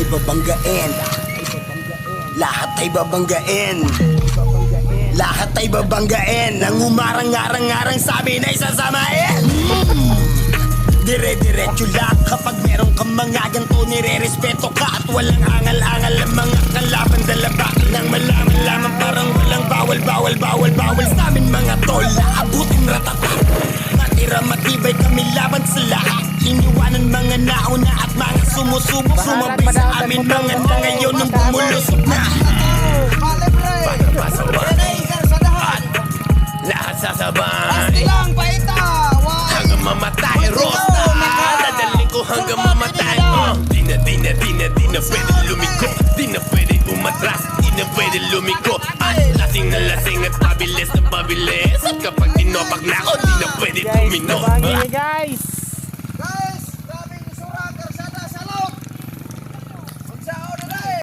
babanggain. Lahat ay babanggain. Lahat ay babanggain. Ang umarang-arang-arang sabi na isasamain. Dire-diretso lang kapag meron kang mga ganto, nire-respeto ka at walang angal-angal ang mga kalaban. Dalabakin ng malaman-laman, parang walang bawal sa amin mga tol. Aabutin ratata, matira matibay kami laban sa lahat. Iniwanan mga nauna at mga sumusubok, sumabay sa amin mga na ngayon nung bumulusok na. Pagkapasawan at lahat sasabay hanggang mamatay. Rosta, dadaling ko hanggang mamatay. Di na pwede lumiko, di na pwede umatras, di na pwede lumiko. At lasing na lasing at pabilis na pabilis. At kapag tinopak na ako, di na pwede tumino.